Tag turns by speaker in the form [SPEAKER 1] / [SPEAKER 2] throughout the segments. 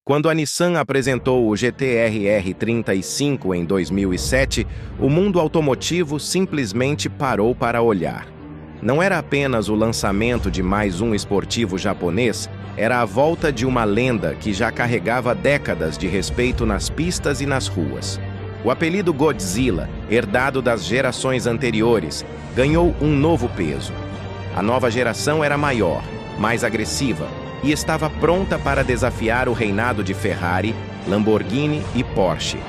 [SPEAKER 1] Quando a Nissan apresentou o GT-RR 35 em 2007, o mundo automotivo simplesmente parou para olhar. Não era apenas o lançamento de mais um esportivo japonês, era a volta de uma lenda que já carregava décadas de respeito nas pistas e nas ruas. O apelido Godzilla, herdado das gerações anteriores, ganhou um novo peso. A nova geração era maior, mais agressiva, e estava pronta para desafiar o reinado de Ferrari, Lamborghini e Porsche.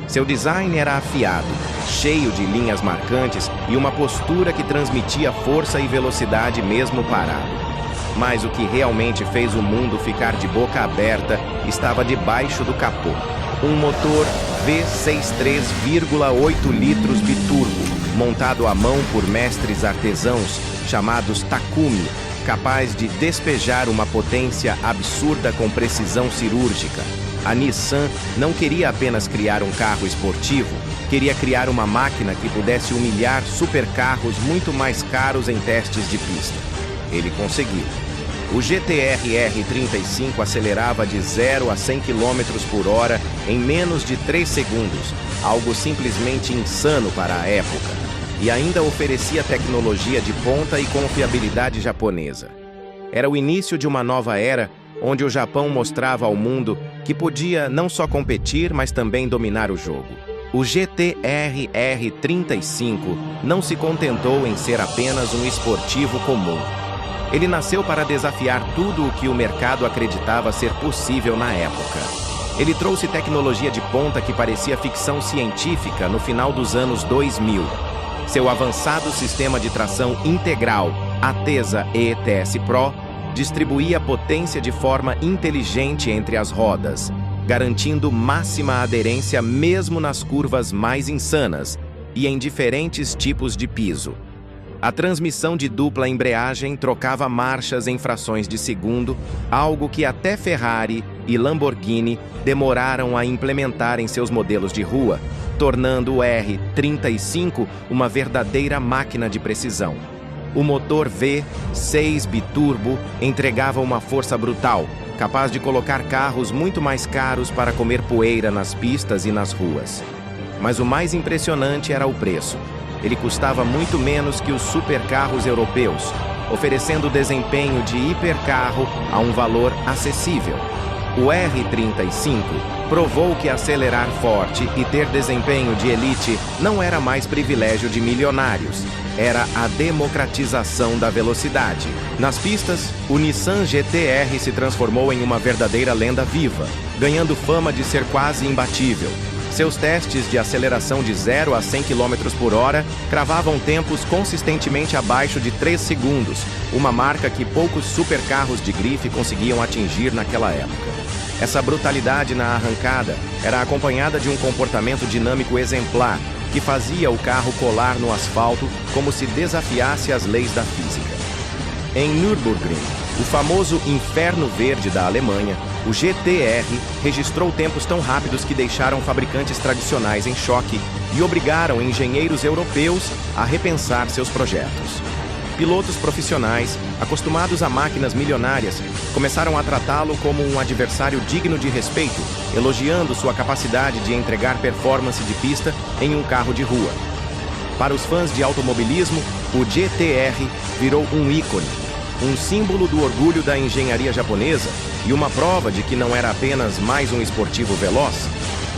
[SPEAKER 1] Seu design era afiado, cheio de linhas marcantes e uma postura que transmitia força e velocidade mesmo parado. Mas o que realmente fez o mundo ficar de boca aberta estava debaixo do capô. Um motor V6 3,8 litros biturbo, montado à mão por mestres artesãos chamados Takumi, capaz de despejar uma potência absurda com precisão cirúrgica. A Nissan não queria apenas criar um carro esportivo, queria criar uma máquina que pudesse humilhar supercarros muito mais caros em testes de pista. Ele conseguiu. O GT-RR 35 acelerava de 0 a 100 km por hora em menos de 3 segundos, algo simplesmente insano para a época. E ainda oferecia tecnologia de ponta e confiabilidade japonesa. Era o início de uma nova era, onde o Japão mostrava ao mundo que podia não só competir, mas também dominar o jogo. O GT-RR 35 não se contentou em ser apenas um esportivo comum. Ele nasceu para desafiar tudo o que o mercado acreditava ser possível na época. Ele trouxe tecnologia de ponta que parecia ficção científica no final dos anos 2000. Seu avançado sistema de tração integral, Atesa ETS Pro, distribuía potência de forma inteligente entre as rodas, garantindo máxima aderência mesmo nas curvas mais insanas e em diferentes tipos de piso. A transmissão de dupla embreagem trocava marchas em frações de segundo, algo que até Ferrari e Lamborghini demoraram a implementar em seus modelos de rua, tornando o R35 uma verdadeira máquina de precisão. O motor V6 biturbo entregava uma força brutal, capaz de colocar carros muito mais caros para comer poeira nas pistas e nas ruas. Mas o mais impressionante era o preço. Ele custava muito menos que os supercarros europeus, oferecendo desempenho de hipercarro a um valor acessível. O R35 provou que acelerar forte e ter desempenho de elite não era mais privilégio de milionários, era a democratização da velocidade. Nas pistas, o Nissan GT-R se transformou em uma verdadeira lenda viva, ganhando fama de ser quase imbatível. Seus testes de aceleração de 0 a 100 km por hora cravavam tempos consistentemente abaixo de 3 segundos, uma marca que poucos supercarros de grife conseguiam atingir naquela época. Essa brutalidade na arrancada era acompanhada de um comportamento dinâmico exemplar, que fazia o carro colar no asfalto como se desafiasse as leis da física. Em Nürburgring, o famoso Inferno Verde da Alemanha, o GT-R registrou tempos tão rápidos que deixaram fabricantes tradicionais em choque e obrigaram engenheiros europeus a repensar seus projetos. Pilotos profissionais, acostumados a máquinas milionárias, começaram a tratá-lo como um adversário digno de respeito, elogiando sua capacidade de entregar performance de pista em um carro de rua. Para os fãs de automobilismo, o GT-R virou um ícone, um símbolo do orgulho da engenharia japonesa e uma prova de que não era apenas mais um esportivo veloz.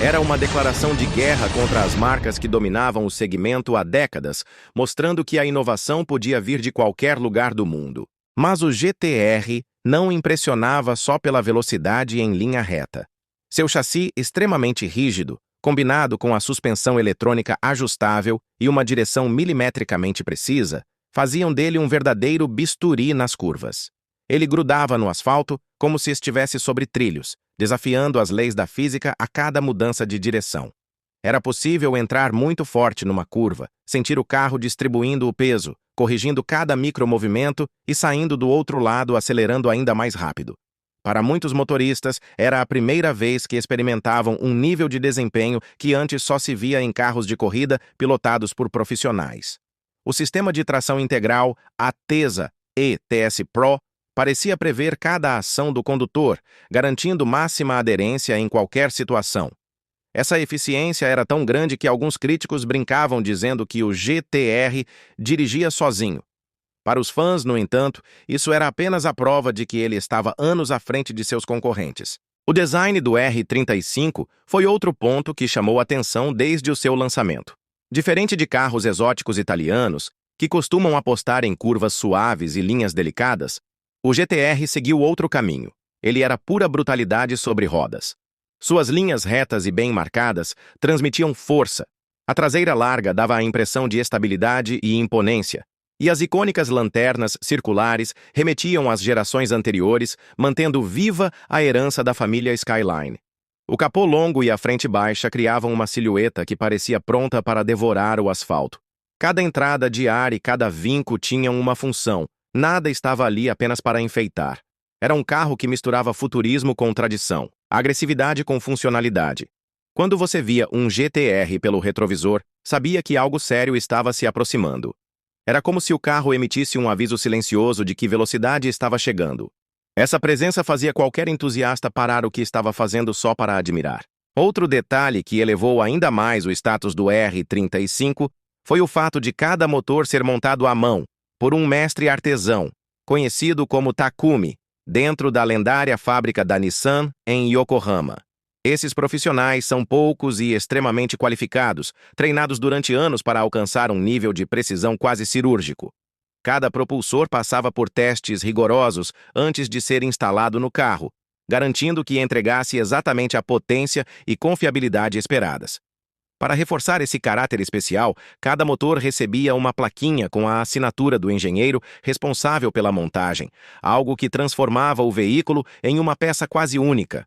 [SPEAKER 1] Era uma declaração de guerra contra as marcas que dominavam o segmento há décadas, mostrando que a inovação podia vir de qualquer lugar do mundo. Mas o GT-R não impressionava só pela velocidade em linha reta. Seu chassi extremamente rígido, combinado com a suspensão eletrônica ajustável e uma direção milimetricamente precisa, faziam dele um verdadeiro bisturi nas curvas. Ele grudava no asfalto como se estivesse sobre trilhos, desafiando as leis da física a cada mudança de direção. Era possível entrar muito forte numa curva, sentir o carro distribuindo o peso, corrigindo cada micromovimento e saindo do outro lado acelerando ainda mais rápido. Para muitos motoristas, era a primeira vez que experimentavam um nível de desempenho que antes só se via em carros de corrida pilotados por profissionais. O sistema de tração integral Atesa ETS Pro Parecia prever cada ação do condutor, garantindo máxima aderência em qualquer situação. Essa eficiência era tão grande que alguns críticos brincavam dizendo que o GT-R dirigia sozinho. Para os fãs, no entanto, isso era apenas a prova de que ele estava anos à frente de seus concorrentes. O design do R35 foi outro ponto que chamou atenção desde o seu lançamento. Diferente de carros exóticos italianos, que costumam apostar em curvas suaves e linhas delicadas, o GT-R seguiu outro caminho. Ele era pura brutalidade sobre rodas. Suas linhas retas e bem marcadas transmitiam força. A traseira larga dava a impressão de estabilidade e imponência, e as icônicas lanternas circulares remetiam às gerações anteriores, mantendo viva a herança da família Skyline. O capô longo e a frente baixa criavam uma silhueta que parecia pronta para devorar o asfalto. Cada entrada de ar e cada vinco tinham uma função. Nada estava ali apenas para enfeitar. Era um carro que misturava futurismo com tradição, agressividade com funcionalidade. Quando você via um GT-R pelo retrovisor, sabia que algo sério estava se aproximando. Era como se o carro emitisse um aviso silencioso de que velocidade estava chegando. Essa presença fazia qualquer entusiasta parar o que estava fazendo só para admirar. Outro detalhe que elevou ainda mais o status do R35 foi o fato de cada motor ser montado à mão, por um mestre artesão, conhecido como Takumi, dentro da lendária fábrica da Nissan em Yokohama. Esses profissionais são poucos e extremamente qualificados, treinados durante anos para alcançar um nível de precisão quase cirúrgico. Cada propulsor passava por testes rigorosos antes de ser instalado no carro, garantindo que entregasse exatamente a potência e confiabilidade esperadas. Para reforçar esse caráter especial, cada motor recebia uma plaquinha com a assinatura do engenheiro responsável pela montagem, algo que transformava o veículo em uma peça quase única.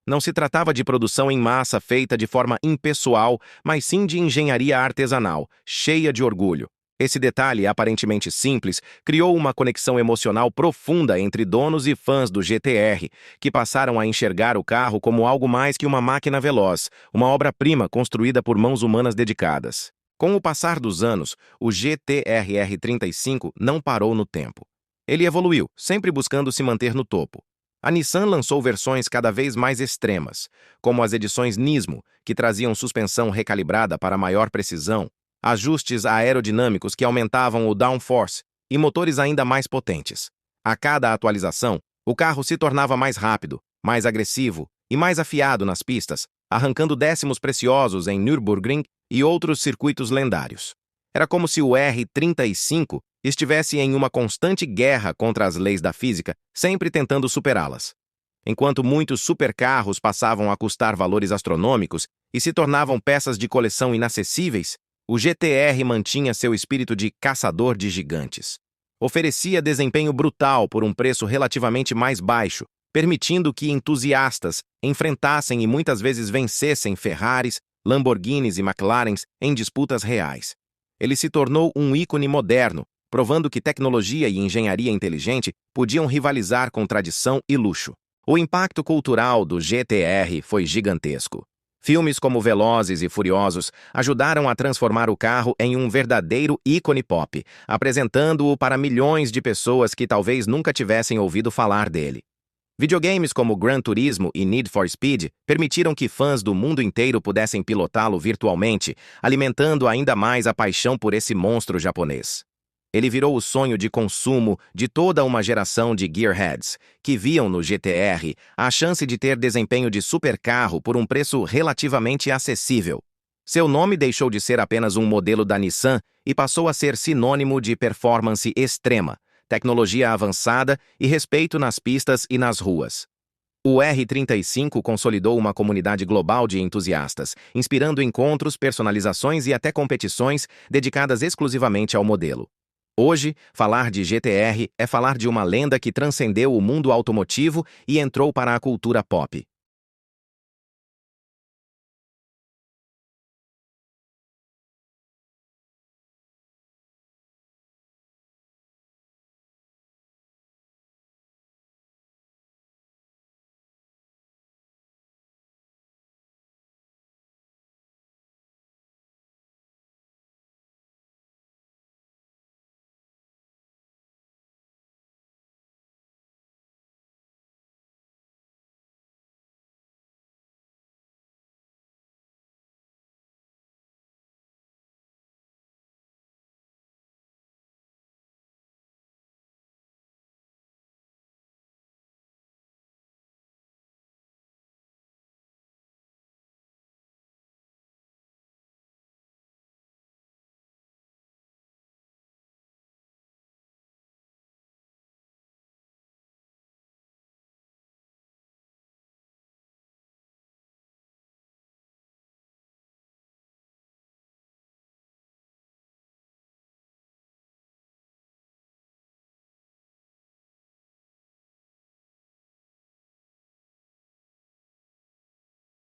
[SPEAKER 1] Não se tratava de produção em massa feita de forma impessoal, mas sim de engenharia artesanal, cheia de orgulho. Esse detalhe, aparentemente simples, criou uma conexão emocional profunda entre donos e fãs do GT-R, que passaram a enxergar o carro como algo mais que uma máquina veloz, uma obra-prima construída por mãos humanas dedicadas. Com o passar dos anos, o GT-R 35 não parou no tempo. Ele evoluiu, sempre buscando se manter no topo. A Nissan lançou versões cada vez mais extremas, como as edições Nismo, que traziam suspensão recalibrada para maior precisão, ajustes aerodinâmicos que aumentavam o downforce e motores ainda mais potentes. A cada atualização, o carro se tornava mais rápido, mais agressivo e mais afiado nas pistas, arrancando décimos preciosos em Nürburgring e outros circuitos lendários. Era como se o R35 estivesse em uma constante guerra contra as leis da física, sempre tentando superá-las. Enquanto muitos supercarros passavam a custar valores astronômicos e se tornavam peças de coleção inacessíveis, o GT-R mantinha seu espírito de caçador de gigantes. Oferecia desempenho brutal por um preço relativamente mais baixo, permitindo que entusiastas enfrentassem e muitas vezes vencessem Ferraris, Lamborghinis e McLarens em disputas reais. Ele se tornou um ícone moderno, provando que tecnologia e engenharia inteligente podiam rivalizar com tradição e luxo. O impacto cultural do GT-R foi gigantesco. Filmes como Velozes e Furiosos ajudaram a transformar o carro em um verdadeiro ícone pop, apresentando-o para milhões de pessoas que talvez nunca tivessem ouvido falar dele. Videogames como Gran Turismo e Need for Speed permitiram que fãs do mundo inteiro pudessem pilotá-lo virtualmente, alimentando ainda mais a paixão por esse monstro japonês. Ele virou o sonho de consumo de toda uma geração de gearheads, que viam no GT-R a chance de ter desempenho de supercarro por um preço relativamente acessível. Seu nome deixou de ser apenas um modelo da Nissan e passou a ser sinônimo de performance extrema, tecnologia avançada e respeito nas pistas e nas ruas. O R35 consolidou uma comunidade global de entusiastas, inspirando encontros, personalizações e até competições dedicadas exclusivamente ao modelo. Hoje, falar de GT-R é falar de uma lenda que transcendeu o mundo automotivo e entrou para a cultura pop.